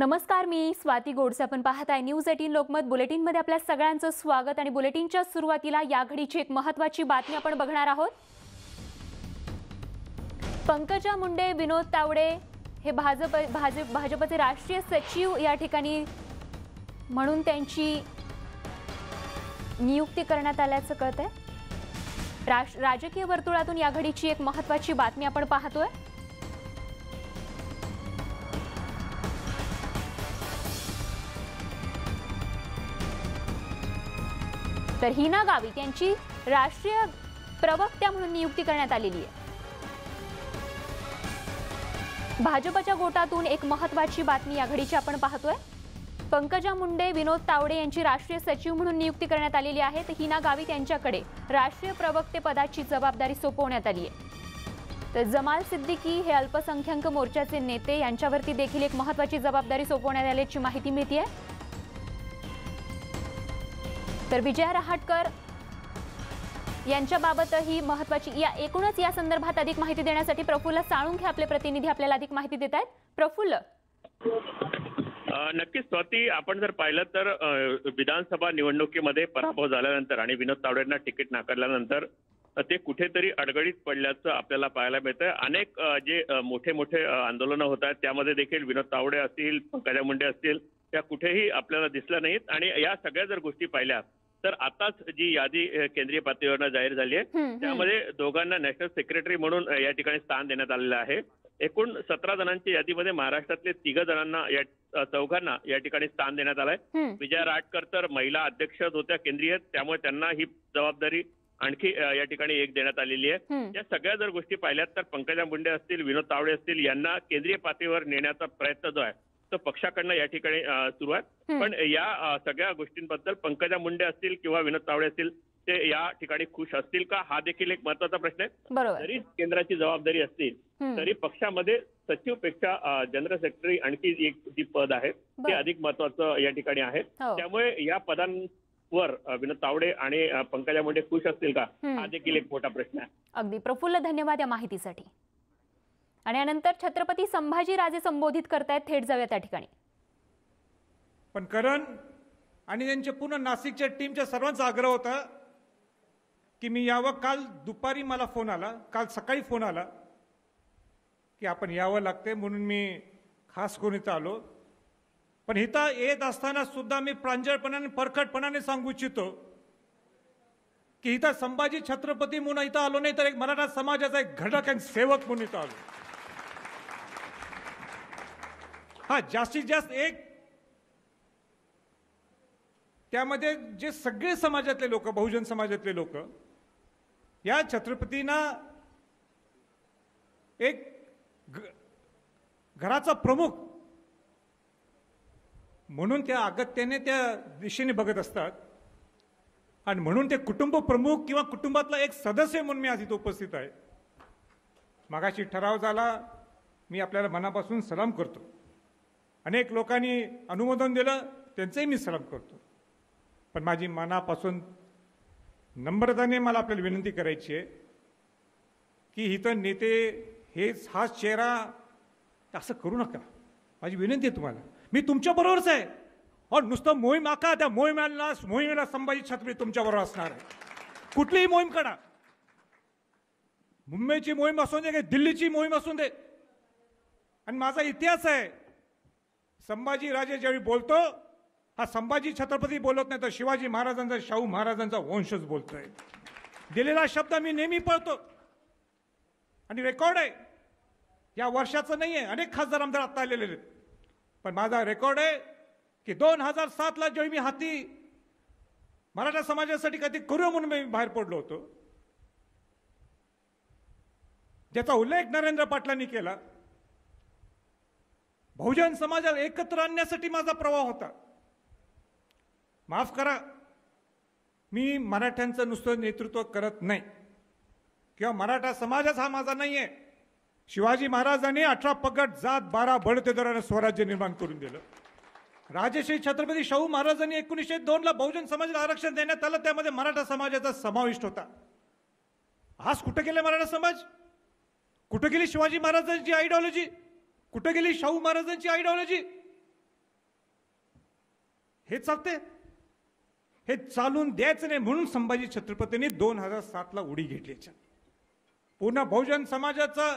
नमस्कार, मी स्वाती गोडसे. आपण पाहत आहे न्यूज 18 लोकमत बुलेटिनमध्ये आपल्या सगळ्यांचं स्वागत. आणि बुलेटिनच्या सुरुवातीला या घडीची एक महत्त्वाची बातमी आपण बघणार आहोत. पंकजा मुंडे, विनोद तावडे हे भाजपचे राष्ट्रीय सचिव या ठिकाणी म्हणून त्यांची नियुक्ती करण्यात आल्याचं कळतंय. राजकीय वर्तुळातून या घडीची एक महत्त्वाची बातमी आपण पाहतोय. तर हिना गावित यांची राष्ट्रीय प्रवक्त्या म्हणून नियुक्ती करण्यात आलेली आहे. भाजपच्या गोटातून एक महत्त्वाची बातमी या घडीची आपण पाहतोय. पंकजा मुंडे, विनोद तावडे यांची राष्ट्रीय सचिव म्हणून नियुक्ती करण्यात आलेली आहे. तर हिना गावित यांच्याकडे राष्ट्रीय प्रवक्ते पदाची जबाबदारी सोपवण्यात आली आहे. तर जमाल सिद्दीकी हे अल्पसंख्याक मोर्चाचे नेते, यांच्यावरती देखील एक महत्त्वाची जबाबदारी सोपवण्यात आल्याची माहिती मिळते. तर विजया रहाटकर यांच्याबाबतही महत्त्वाची एकूणच या संदर्भात अधिक माहिती देण्यासाठी प्रफुल्ल साळुंखे आपले प्रतिनिधी आपल्याला अधिक माहिती देत आहेत. प्रफुल्ल. नक्कीच स्वाती, आपण जर पाहिलं तर विधानसभा निवडणुकीमध्ये पराभव झाल्यानंतर आणि विनोद तावडेंना तिकीट नाकारल्यानंतर ते कुठेतरी अडगळीत पडल्याचं आपल्याला पाहायला मिळतंय. अनेक जे मोठे मोठे आंदोलनं होत आहेत त्यामध्ये देखील विनोद तावडे असतील, पंकजा मुंडे असतील, त्या कुठेही आपल्याला दिसल्या नाहीत. आणि या सगळ्या जर गोष्टी पाहिल्या तर आताच जी यादी केंद्रीय पातळीवर जाहीर झाली आहे त्यामध्ये दोघांना नॅशनल सेक्रेटरी म्हणून या ठिकाणी स्थान देण्यात आलेलं आहे. एकूण 17 जणांच्या यादीमध्ये महाराष्ट्रातले 3 जणांना, चौघांना या ठिकाणी स्थान देण्यात आलंय. विजया रहाटकर तर महिला अध्यक्ष होत्या केंद्रीय, त्यामुळे त्यांना ही जबाबदारी आणखी या ठिकाणी एक देण्यात आलेली आहे. या सगळ्या जर गोष्टी पाहिल्यात तर पंकजा मुंडे असतील, विनोद तावडे असतील, यांना केंद्रीय पातळीवर नेण्याचा प्रयत्न जो आहे तो पक्षाकडनं या ठिकाणी सुरू आहे. पण या सगळ्या गोष्टींबद्दल पंकजा मुंडे असतील किंवा विनोद तावडे असतील ते या ठिकाणी खुश असतील का, हा देखील एक महत्त्वाचा प्रश्न आहे. जरी केंद्राची जबाबदारी असतील तरी पक्षामध्ये सचिवपेक्षा जनरल सेक्रेटरी आणखी एक जी पद आहे ते अधिक महत्त्वाचं या ठिकाणी आहे. त्यामुळे या पदांवर विनोद तावडे आणि पंकजा मुंडे खुश असतील का, हा देखील एक मोठा प्रश्न आहे. अगदी प्रफुल्ल, धन्यवाद या माहितीसाठी. आणि यानंतर छत्रपती संभाजीराजे संबोधित करतायत, थेट जाऊया त्या ठिकाणी. पण करण आणि त्यांच्या पूर्ण नाशिकच्या टीमच्या सर्वांचा आग्रह होता की मी यावं. काल दुपारी मला फोन आला, काल सकाळी फोन आला की आपण यावं लागते, म्हणून मी खास करून इथं आलो. पण इथं येत असताना सुद्धा मी प्रांजळपणाने, परखडपणाने सांगू इच्छितो की इथं संभाजी छत्रपती म्हणून इथं आलो नाही, तर एक मराठा समाजाचा एक घटक आणि सेवक म्हणून इथं आलो. हा जास्तीत जास्त एक, त्यामध्ये जे सगळे समाजातले लोक, बहुजन समाजातले लोक या छत्रपतींना एक घराचा प्रमुख म्हणून त्या अगत्याने त्या दिशेने बघत असतात. आणि म्हणून ते कुटुंब प्रमुख किंवा कुटुंबातला एक सदस्य म्हणून मी आज इथे उपस्थित आहे. मागाशी ठराव झाला, मी आपल्याला मनापासून सलाम करतो. अनेक लोकांनी अनुमोदन दिलं, त्यांचंही मी सलाम करतो. पण माझी मनापासून नम्रताने मला आपल्याला विनंती करायची आहे की इथं नेते हाच चेहरा असं करू नका. माझी विनंती आहे तुम्हाला, मी तुमच्या बरोबरच आहे. और नुसतं मोहीम आखा, त्या मोहिमेला संभाजी छत्रपती तुमच्याबरोबर असणार आहे. कुठलीही मोहीम काढा, मुंबईची मोहीम असू दे, दिल्लीची मोहीम असू दे. आणि माझा इतिहास आहे, संभाजी राजे ज्यावेळी बोलतो, हा संभाजी छत्रपती बोलत नाही तर शिवाजी महाराजांचा, शाहू महाराजांचा वंशच बोलतोय. दिलेला शब्द मी नेहमी पळतो आणि रेकॉर्ड आहे. या वर्षाचं नाही आहे, अनेक खासदार आमदार आता आलेले आहेत. पण माझा रेकॉर्ड आहे की 2007ला जेव्हा मी हाती मराठा समाजासाठी कधी करू म्हणून मी बाहेर पडलो होतो, ज्याचा उल्लेख नरेंद्र पाटलांनी केला. बहुजन समाजाला एकत्र आणण्यासाठी माझा प्रवाह होता. माफ करा, मी मराठ्यांचं नुसतं नेतृत्व करत नाही किंवा मराठा समाजच हा माझा नाही आहे. शिवाजी महाराजांनी 18 पगड, जात, 12 बडतेदाराने स्वराज्य निर्माण करून दिलं. राजश्री छत्रपती शाहू महाराजांनी 1902ला बहुजन समाजाला आरक्षण देण्यात आलं, त्यामध्ये मराठा समाजाचा समाविष्ट होता. आज कुठे गेले मराठा समाज? कुठे गेली शिवाजी महाराजांची आयडिओलॉजी? कुठे गेली शाहू महाराजांची आयडिओलॉजी? हे चालते, हे चालून द्यायचं नाही म्हणून संभाजी छत्रपतींनी 2007ला उडी घेतली. पूर्ण बहुजन समाजाचा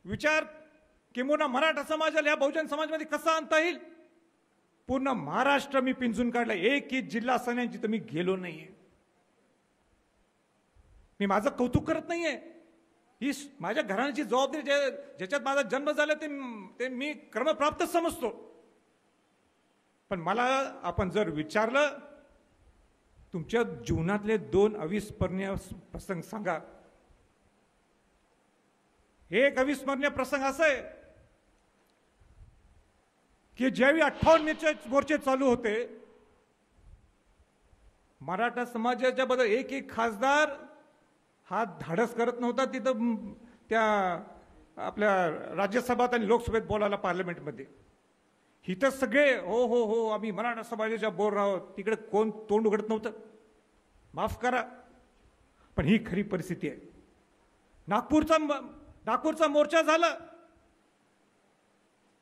विचार किंवा मराठा समाजाला या बहुजन समाजामध्ये कसा आणता येईल. पूर्ण महाराष्ट्र मी पिंजून काढला, एकही जिल्हा असा नाही जिथं मी गेलो नाहीये. मी माझं कौतुक करत नाहीये, ही माझ्या घराण्याची जबाबदारी, ज्याच्यात माझा जन्म झाला ते मी क्रमप्राप्त समजतो. पण मला आपण जर विचारलं तुमच्या जीवनातले 2 अविस्मरणीय प्रसंग सांगा. एक अविस्मरणीय प्रसंग असा आहे की ज्यावेळी 58 मोर्चे चालू होते, मराठा समाजाच्या बद्दल एक खासदार हा धाडस करत नव्हता तिथं त्या आपल्या राज्यसभेत आणि लोकसभेत बोलायला पार्लमेंटमध्ये. इथं सगळे हो हो हो आम्ही मराठा समाजाच्या बोल आहोत, तिकडे कोण तोंड उघडत नव्हतं. माफ करा पण ही खरी परिस्थिती आहे. नागपूरचा मोर्चा झाला,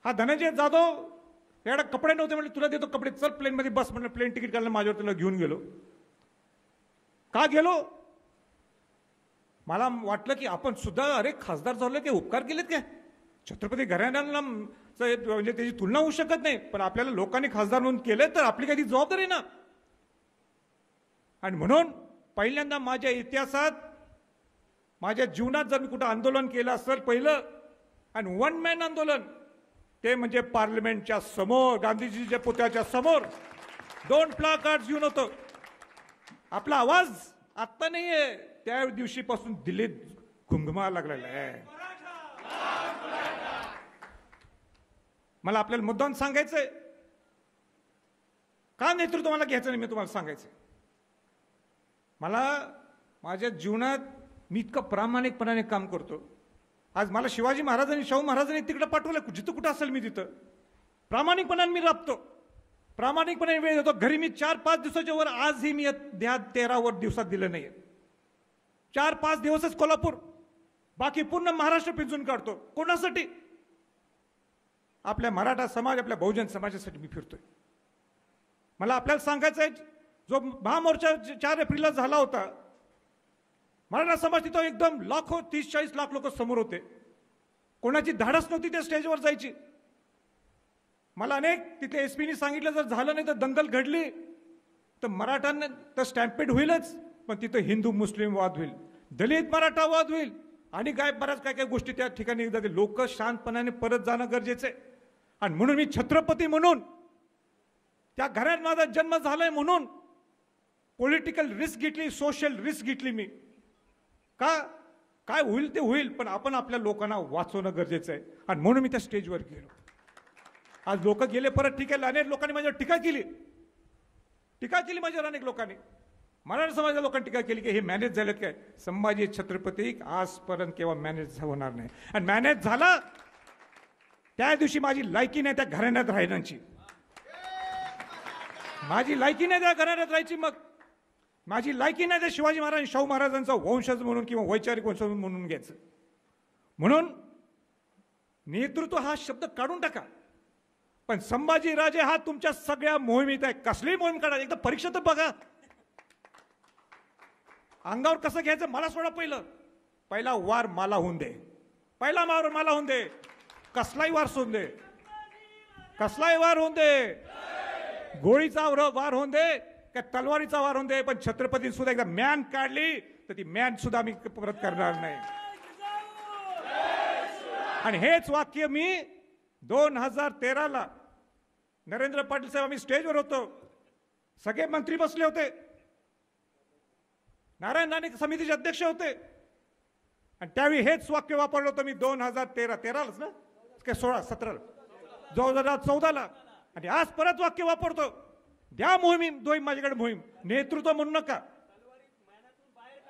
हा धनंजय जाधव याला कपडे नव्हते म्हणजे तुला देतो कपडे, चल प्लेनमध्ये बस म्हणलं. प्लेन तिकीट काढलं माझ्यावर, त्याला घेऊन गेलो. का गेलो? मला वाटलं की आपण सुद्धा अरे खासदार झालो की उपकार केलेत काय, छत्रपती घराण्याला म्हणजे त्याची तुलना होऊ शकत नाही. पण आपल्याला लोकांनी खासदार म्हणून केलं तर आपली काही जबाबदारी ना. आणि म्हणून पहिल्यांदा माझ्या इतिहासात माझ्या जीवनात जर मी कुठं आंदोलन केलं असेल पहिलं आणि 1 मॅन आंदोलन, ते म्हणजे पार्लमेंटच्या समोर गांधीजीच्या पुतळ्याच्या समोर 2 प्लाकार्ड घेऊन होतो. आपला आवाज आत्ता नाहीये, त्या दिवशीपासून दिल्लीत घुमघुमा लागलेला आहे. मला आपल्याला मुद्दाम सांगायचंय, का नेतृत्व मला घ्यायचं नाही मी तुम्हाला सांगायचंय. मला माझ्या जीवनात मी इतकं प्रामाणिकपणाने काम करतो. आज मला शिवाजी महाराजांनी शाहू महाराजांनी तिकडे पाठवलं, जिथं कुठं असेल मी तिथं प्रामाणिकपणाने मी राबतो, प्रामाणिकपणे वेळ देतो. घरी मी 4-5 दिवसाच्या वर आजही मी 13 दिवसात दिलं नाही. 4-5 दिवसच कोल्हापूर, बाकी पूर्ण महाराष्ट्र पिंजून काढतो. कोणासाठी? आपल्या मराठा समाज, आपल्या बहुजन समाजासाठी मी फिरतोय. मला आपल्याला सांगायचं आहे, जो महामोर्चा 4 एप्रिलला झाला होता, मराठा समाज तिथं एकदम लाखो 30-40 लाख लोक समोर होते. कोणाची धाडस नव्हती त्या स्टेजवर जायची. मला अनेक तिथे एसपीनी सांगितलं जर झालं नाही तर दंगल घडली तर मराठांना तर स्टॅम्पेड होईलच, पण तिथं हिंदू मुस्लिम वाद होईल, दलित मराठा वाद होईल आणि बऱ्याच काय गोष्टी त्या ठिकाणी जातील. लोक शांतपणाने परत जाणं गरजेचं आहे. आणि म्हणून मी छत्रपती म्हणून, त्या घरात माझा जन्म झालाय म्हणून पॉलिटिकल रिस्क घेतली, सोशल रिस्क घेतली मी. का? काय होईल ते होईल, पण आपण आपल्या लोकांना वाचवणं गरजेचं आहे. आणि म्हणून मी त्या स्टेजवर गेलो. आज लोक गेले परत, ठीक आहे, अनेक लोकांनी माझ्यावर टीका केली माझ्यावर, अनेक लोकांनी, मराठा समाजाच्या लोकांनी टीका केली की हे मॅनेज झालेत काय. संभाजी छत्रपती आजपर्यंत केव्हा मॅनेज होणार नाही. आणि मॅनेज झाला त्या दिवशी माझी लायकी नाही त्या घराण्यात राहण्याची, माझी लायकी नाही त्या घराण्यात राहायची. मग माझी लायकी नाही त्या शिवाजी महाराज शाहू महाराजांचा वंशज म्हणून किंवा वैचारिक वंशज म्हणून घ्यायचं. म्हणून नेतृत्व हा शब्द काढून टाका. पण संभाजी राजे हा तुमच्या सगळ्या मोहिमेत आहे. कसली मोहीम काढा, एकदा परीक्षा तर बघा. अंगावर कसं घ्यायचं मला सोडा. पहिला वार मला होऊन दे, पहिला वार मला होऊन दे. कसलाही वार होऊन दे, कसलाही वार होऊन दे, गोळीचा वार होऊन दे का तलवारीचा वार होऊन दे, पण छत्रपती सुद्धा एकदा मॅन काढली तर ती मॅन सुद्धा मी परत करणार नाही. आणि हेच वाक्य मी 2013ला नरेंद्र पाटील साहेब, आम्ही स्टेजवर होतो, सगळे मंत्री बसले होते, नारायण राणे समितीचे अध्यक्ष होते, आणि त्यावेळी हेच वाक्य वापरलं होतं मी 2013लाच ना, काय 16-17 2014ला. आणि आज परत वाक्य वापरतो, द्या मोहीम, माझ्याकडे मोहीम. नेतृत्व म्हणू नका,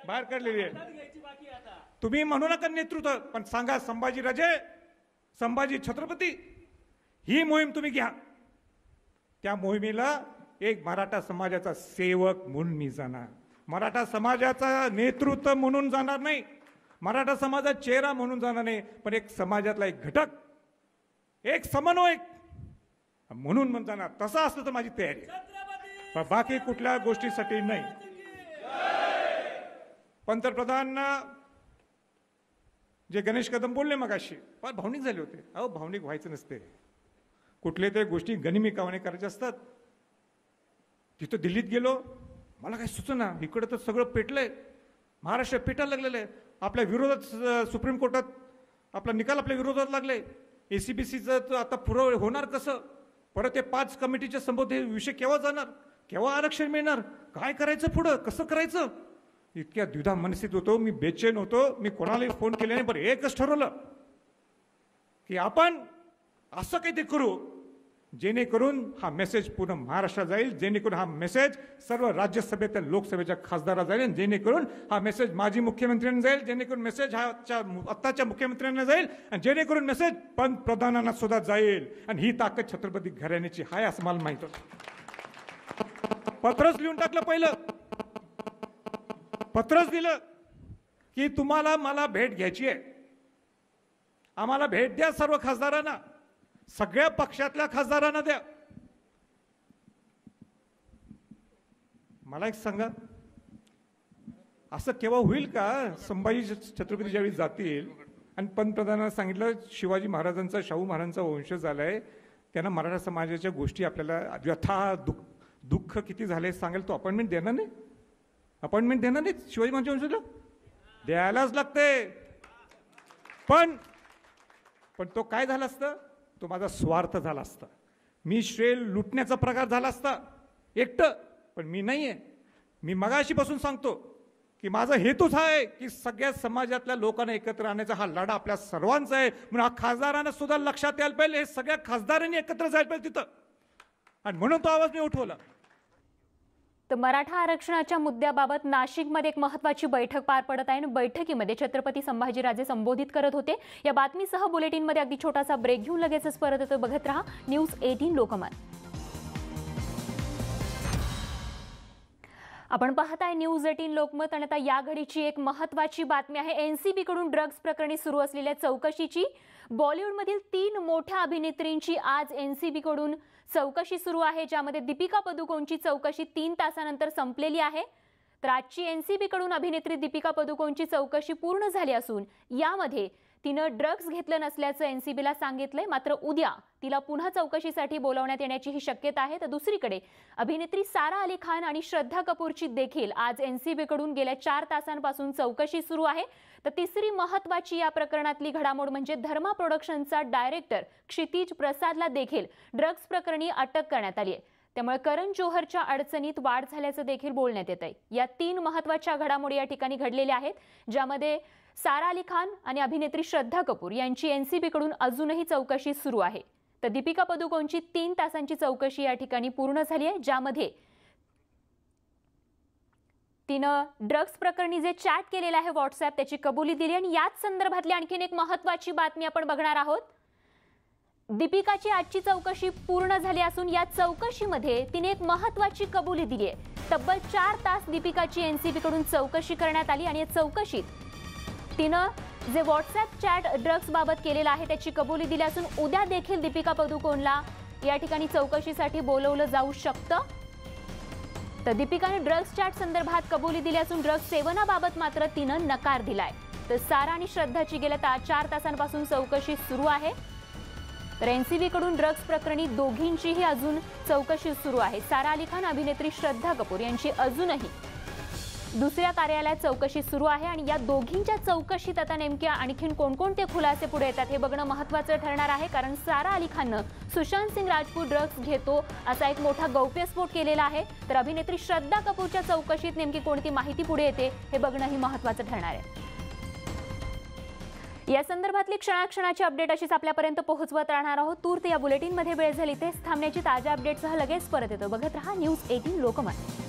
बाहेर काढलेली आहे. तुम्ही म्हणू नका नेतृत्व, पण सांगा संभाजी राजे, संभाजी छत्रपती, ही मोहीम तुम्ही घ्या. त्या मोहिमेला एक मराठा समाजाचा सेवक म्हणून मी जाणार, मराठा समाजाचा नेतृत्व म्हणून जाणार नाही, मराठा समाजाचा चेहरा म्हणून जाणार नाही, पण एक समाजातला एक घटक, एक समन्वयक, म्हणून म्हणताना तसं असलं तर माझी तयारी आहे, पण बाकी कुठल्या गोष्टीसाठी नाही. पंतप्रधानांना जे गणेश कदम बोलले मगाशी फार भावनिक झाले होते. अहो, भावनिक व्हायचं नसते. कुठले ते गोष्टी गनिमी कावाने करायचे असतात. तिथं दिल्लीत गेलो, मला काही सुचना, इकडं तर सगळं पेटलंय, महाराष्ट्र पेटायला लागलेलं आहे. आपल्या विरोधात सुप्रीम कोर्टात आपला निकाल आपल्या विरोधात लागले. ACBCचं आता पुरं होणार कसं, परत ते 5 कमिटीच्या संबंध हे विषय केव्हा जाणार, केव्हा आरक्षण मिळणार, काय करायचं पुढं, कसं करायचं, इतक्या द्विधा मनस्थित होतो. मी बेचैन होतो. मी कोणालाही फोन केले नाही, बरं एकच ठरवलं की आपण असं काहीतरी करू जेणेकरून हा मेसेज पूर्ण महाराष्ट्रात जाईल, जेणेकरून हा मेसेज सर्व राज्यसभेतील लोकसभेच्या खासदारांना जाईल, जेणेकरून हा मेसेज माजी मुख्यमंत्र्यांना जाईल, जेणेकरून मेसेज हा आत्ताच्या मुख्यमंत्र्यांना जाईल, आणि जेणेकरून मेसेज पंतप्रधानांना सुद्धा जाईल. आणि ही ताकद छत्रपती घराण्याची आहे असं मला माहित होतं. पत्रच लिहून टाकलं. पहिलं पत्रच दिलं की तुम्हाला मला भेट घ्यायची आहे, आम्हाला भेट द्या, सर्व खासदारांना, सगळ्या पक्षातल्या खासदारांना द्या. मला एक सांगा, असं केव्हा होईल का संभाजी छत्रपती ज्यावेळी जातील आणि पंतप्रधानांना सांगितलं शिवाजी महाराजांचा, शाहू महाराजांचा वंशज झालाय, त्यांना मराठा समाजाच्या गोष्टी आपल्याला व्यथा दुःख किती झाले सांगेल, तो अपॉइंटमेंट देणार नाही? अपॉइंटमेंट देणार नाही शिवाजी महाराजांच्या वंशजला? द्यायलाच लागते. पण तो काय झाला असतं, तो माझा स्वार्थ झाला असता, मी श्रेय लुटण्याचा प्रकार झाला असता एकटं. पण मी नाही आहे. मी मगाशीपासून सांगतो की माझा हेतूच हा आहे की सगळ्या समाजातल्या लोकांना एकत्र आणण्याचा हा लढा आपल्या सर्वांचा आहे. म्हणून हा खासदारांना सुद्धा लक्षात यायला पाहिजे, हे सगळ्या खासदारांनी एकत्र जायला पाहिजे तिथं, आणि म्हणून तो आवाज मी उठवला. तर मराठा आरक्षणाच्या मुद्द्याबाबत नाशिकमध्ये एक महत्त्वाची बैठक पार पडत आहे आणि बैठकीमध्ये छत्रपती संभाजीराजे संबोधित करत होते. या बातमीसह बुलेटिनमध्ये अगदी छोटासा ब्रेक घेऊन लगेचच परत येतो. बघत रहा न्यूज 18 लोकमत. आपण पाहताय न्यूज 18 लोकमत, आणि आता या घडीची एक महत्त्वाची बातमी आहे NCB कडून ड्रग्ज प्रकरणी सुरू असलेल्या चौकशीची. बॉलिवूडमधील 3 मोठ्या अभिनेत्रींची आज NCB कडून चौकशी सुरू आहे, ज्यामध्ये दीपिका पदुकोणची चौकशी 3 तासानंतर संपलेली आहे. तर आजची NCB कडून अभिनेत्री दीपिका पदुकोणची चौकशी पूर्ण झाली असून यामध्ये तिनं ड्रग्ज घेतलं नसल्याचं NCBला सांगितलंय. मात्र उद्या तिला पुन्हा चौकशीसाठी बोलावण्यात येण्याची ही शक्यता आहे. तर दुसरीकडे अभिनेत्री सारा अली खान आणि श्रद्धा कपूरची देखील आज NCB कडून गेल्या 4 तासांपासून चौकशी सुरू आहे. तर तिसरी महत्त्वाची या प्रकरणातली घडामोड म्हणजे धर्मा प्रोडक्शनचा डायरेक्टर क्षितिज प्रसादला देखील ड्रग्ज प्रकरणी अटक करण्यात आली आहे. त्यामुळे करण जोहरच्या अडचणीत वाढ झाल्याचं देखील बोलण्यात येत आहे. या 3 महत्त्वाच्या घडामोडी या ठिकाणी घडलेल्या आहेत, ज्यामध्ये सारा अली खान आणि अभिनेत्री श्रद्धा कपूर यांची NCB कडून अजूनही चौकशी सुरू आहे. तर दीपिका पदुकोणची 3 तासांची चौकशी या ठिकाणी पूर्ण झाली आहे, ज्यामध्ये तिनं ड्रग्ज प्रकरणी जे चॅट केलेलं आहे व्हॉट्सॲप त्याची कबुली दिली. आणि याच संदर्भातली आणखीन एक महत्त्वाची बातमी आपण बघणार आहोत. दीपिकाची आजची चौकशी पूर्ण झाली असून या चौकशीमध्ये तिने एक महत्त्वाची कबुली दिली आहे. तब्बल 4 तास दीपिकाची NCB कडून चौकशी करण्यात आली आणि या चौकशीत तिनं जे व्हॉट्सॲप चॅट ड्रग्ज बाबत केलेलं आहे त्याची कबुली दिली असून उद्या देखील दीपिका पदुकोणला या ठिकाणी चौकशीसाठी बोलवलं जाऊ शकतं. तर दीपिकाने ड्रग्ज चॅट संदर्भात कबुली दिली असून ड्रग्ज सेवनाबाबत मात्र तिनं नकार दिलाय. तर सारा आणि श्रद्धाची गेल्या 4 तासांपासून चौकशी सुरू आहे. तर NCB कडून ड्रग्ज प्रकरणी दोघींचीही अजून चौकशी सुरू आहे. सारा अली खान, अभिनेत्री श्रद्धा कपूर यांची अजूनही दुसऱ्या कार्यालयात चौकशी सुरू आहे. आणि या दोघींच्या चौकशीत आता नेमक्या आणखीन कोणकोणते खुलासे पुढे येतात हे बघणं महत्त्वाचं ठरणार आहे. कारण सारा अली खाननं सुशांत सिंग राजपूत ड्रग्ज घेतो असा एक मोठा गौप्यस्फोट केलेला आहे. तर अभिनेत्री श्रद्धा कपूरच्या चौकशीत नेमकी कोणती माहिती पुढे येते हे बघणंही महत्त्वाचं ठरणार आहे. या संदर्भातली क्षणाक्षणाची अपडेट अशीच आपल्यापर्यंत पोहोचवत राहणार आहोत. तूर्त या बुलेटिनमध्ये वेळ झाली तेच थांबण्याची ताज्या अपडेटसह लगेच परत येतो. बघत रहा न्यूज 18 लोकमत.